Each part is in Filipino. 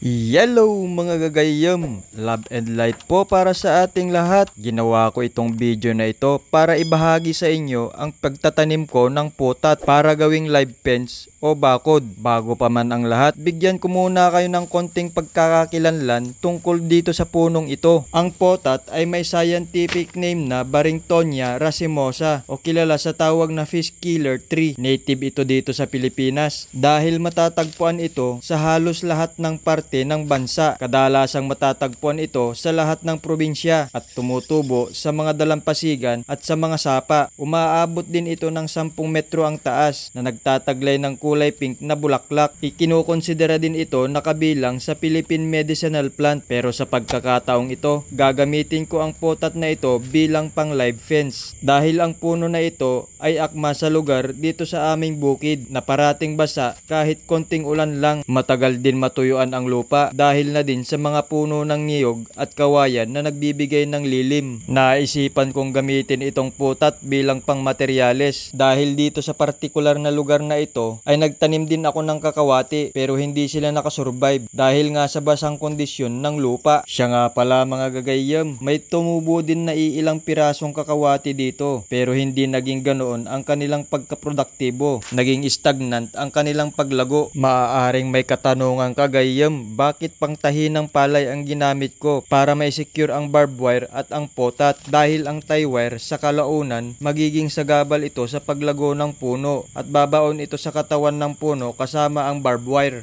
Hello mga gagayam! Love and light po para sa ating lahat. Ginawa ko itong video na ito para ibahagi sa inyo ang pagtatanim ko ng putat para gawing live fence o bakod. Bago pa man ang lahat, bigyan ko muna kayo ng konting pagkakakilanlan tungkol dito sa punong ito. Ang putat ay may scientific name na Barringtonia racemosa o kilala sa tawag na fish killer tree. Native ito dito sa Pilipinas dahil matatagpuan ito sa halos lahat ng parte ng bansa. Kadalasang matatagpuan ito sa lahat ng probinsya at tumutubo sa mga dalampasigan at sa mga sapa. Umaabot din ito ng 10 metro ang taas na nagtataglay ng kulay pink na bulaklak. Ikinukonsidera din ito na kabilang sa Philippine medicinal plant, pero sa pagkakataong ito, gagamitin ko ang putat na ito bilang pang live fence dahil ang puno na ito ay akma sa lugar dito sa aming bukid na parating basa kahit konting ulan lang. Matagal din matuyuan ang lupa dahil na din sa mga puno ng niyog at kawayan na nagbibigay ng lilim. Naisipan kong gamitin itong putat bilang pang materyales dahil dito sa partikular na lugar na ito ay nagtanim din ako ng kakawati, pero hindi sila nakasurvive dahil nga sa basang kondisyon ng lupa. Siya nga pala mga gagayam, may tumubo din na iilang pirasong kakawati dito, pero hindi naging ganoon ang kanilang pagkaproduktibo. Naging stagnant ang kanilang paglago. Maaaring may katanungan kagayam, bakit pangtahi ng palay ang ginamit ko para ma-secure ang barbed wire at ang putat? Dahil ang tie wire sa kalaunan magiging sagabal ito sa paglago ng puno at babaon ito sa katawan ng puno kasama ang barbed wire.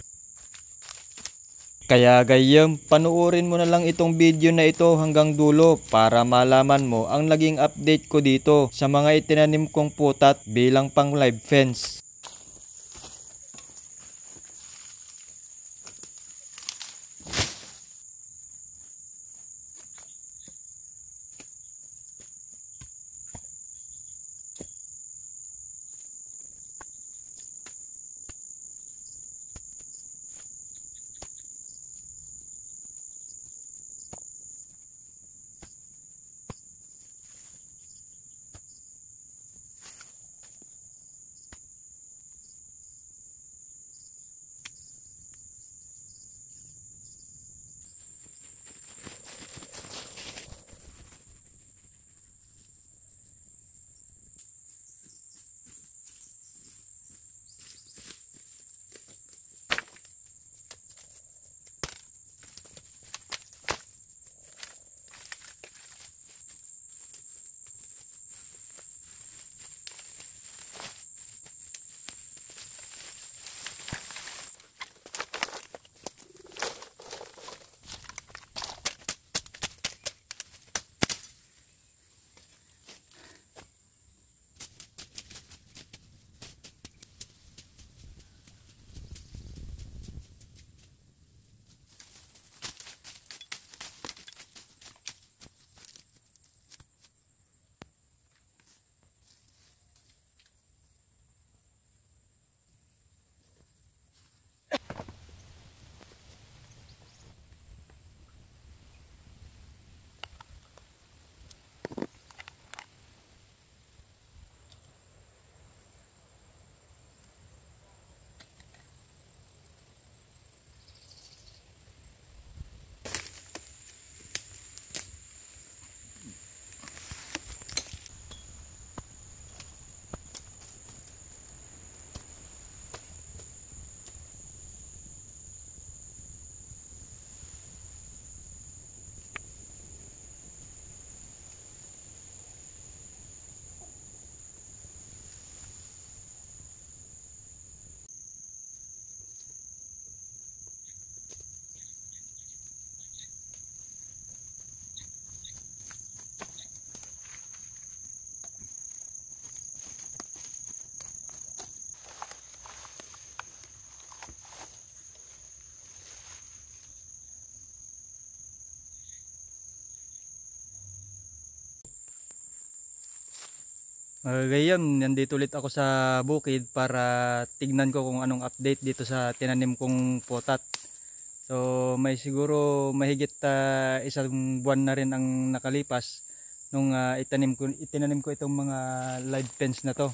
Kaya gayam, panuorin mo na lang itong video na ito hanggang dulo para malaman mo ang naging update ko dito sa mga itinanim kong putat bilang pang live fence. Gayam, nandito ulit ako sa bukid para tignan ko kung anong update dito sa tinanim kong putat. So may siguro mahigit isang buwan na rin ang nakalipas nung itinanim ko itong mga live fence na to.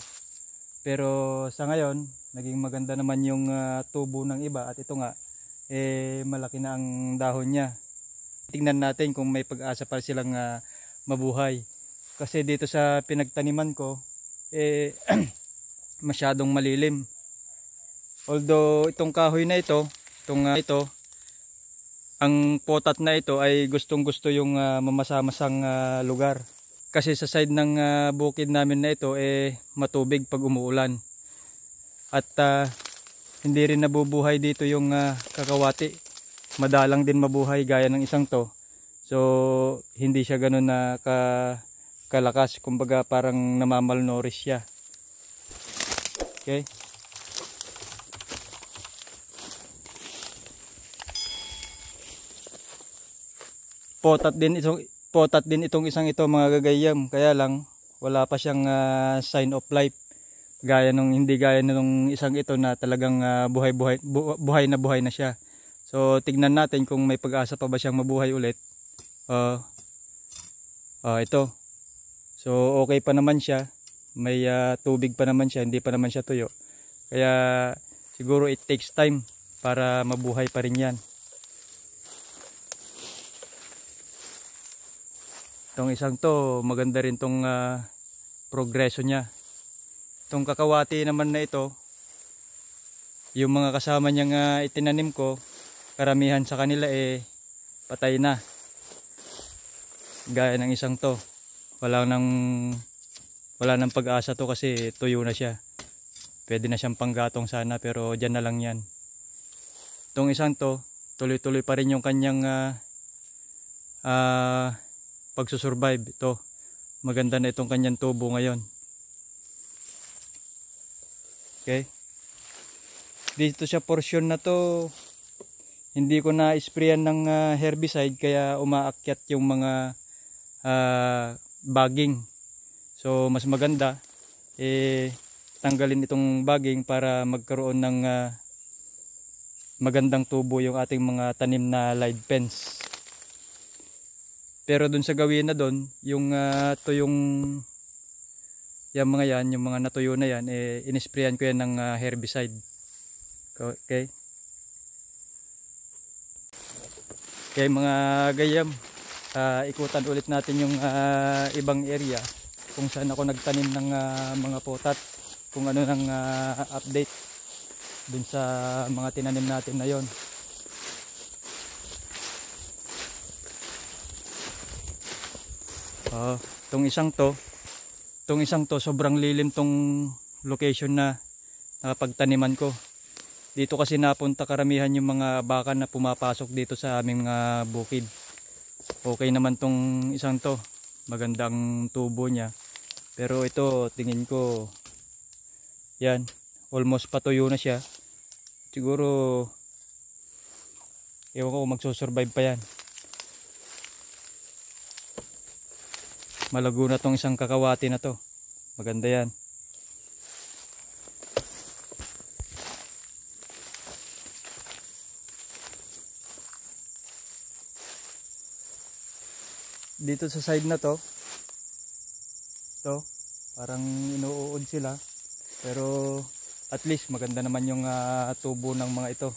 Pero sa ngayon, naging maganda naman yung tubo ng iba at ito nga, malaki na ang dahon niya. Tingnan natin kung may pag-asa pa silang mabuhay. Kasi dito sa pinagtaniman ko, masyadong malilim. Although itong kahoy na ito, ang potat na ito ay gustong-gusto yung mamasa-masang lugar. Kasi sa side ng bukid namin na ito matubig pag umuulan. At hindi rin nabubuhay dito yung kakawati. Madalang din mabuhay gaya ng isang to. So hindi siya ganun na kalakas, kumbaga parang namamalnourished siya. Okay? Potat din itong isang ito mga gagayam, kaya lang wala pa siyang sign of life. Hindi gaya nung isang ito na talagang buhay na siya. So tignan natin kung may pag-asa pa ba siyang mabuhay ulit. Ito. So okay pa naman siya. May tubig pa naman siya, hindi pa naman siya tuyo. Kaya siguro it takes time para mabuhay pa rin yan. Itong isang to, maganda rin tong progreso niya. Itong kakawati naman na ito, yung mga kasama niyang itinanim ko, karamihan sa kanila patay na. Gaya ng isang to, wala nang pag-asa to kasi tuyo na siya. Pwede na siyang panggatong sana, pero dyan na lang yan. Itong isang to, tuloy-tuloy pa rin yung kanyang pagsusurvive. Ito, maganda na itong kanyang tubo ngayon. Okay, dito sa portion na to hindi ko na sprayan ng herbicide, kaya umaakyat yung mga baging. So mas maganda tanggalin itong baging para magkaroon ng magandang tubo yung ating mga tanim na live fence. Pero dun sa gawin na dun, yung yung mga natuyo na yan, inisprayan ko yan ng herbicide. Okay? Okay mga gayam, ikutan ulit natin yung ibang area kung saan ako nagtanim ng mga potat, kung ano ng update dun sa mga tinanim natin na yon. Itong isang to sobrang lilim tong location na nakapagtaniman ko. Dito kasi napunta karamihan yung mga baka na pumapasok dito sa aming mga bukid. Okay naman tong isang to, magandang tubo niya. Pero ito tingin ko yan, almost patuyo na siya. Siguro ewan ko kung magsusurvive pa yan. Malago na tong isang kakawati na to. Maganda yan. Dito sa side na to, parang inuud sila. Pero at least maganda naman yung tubo ng mga ito.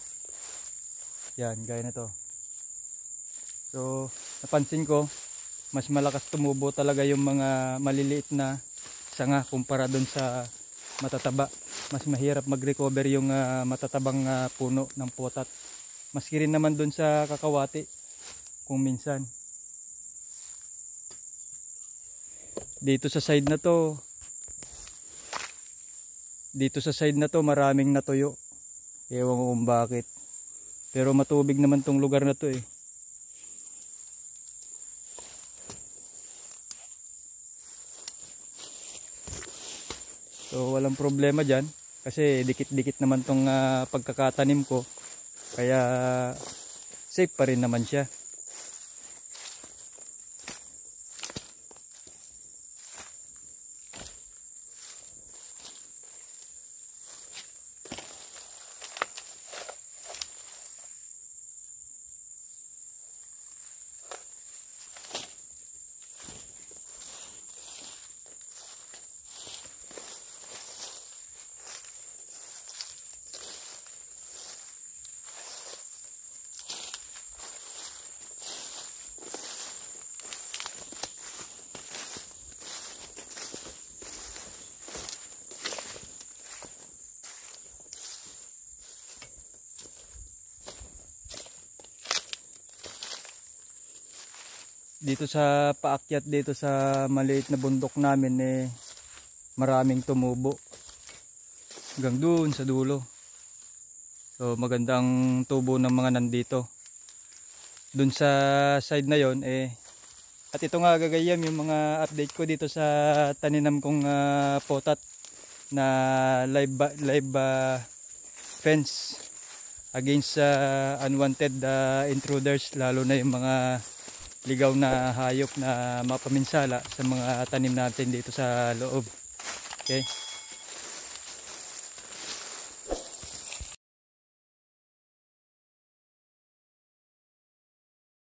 Yan, gaya na to. So napansin ko, mas malakas tumubo talaga yung mga maliliit na sanga kumpara dun sa matataba. Mas mahirap mag-recover yung matatabang puno ng potat. Maski rin naman dun sa kakawati kung minsan. Dito sa side na to maraming natuyo. Ewan ko kung bakit. Pero matubig naman tong lugar na to So walang problema dyan kasi dikit-dikit naman tong pagkakatanim ko, kaya safe pa rin naman siya. dito sa paakyat dito sa maliit na bundok namin maraming tumubo hanggang doon sa dulo. So magandang tubo ng mga nandito doon sa side na yon at ito nga gagayam yung mga update ko dito sa taninam kong potat na live fence against unwanted intruders, lalo na yung mga ligaw na hayop na mapaminsala sa mga tanim natin dito sa loob. Okay.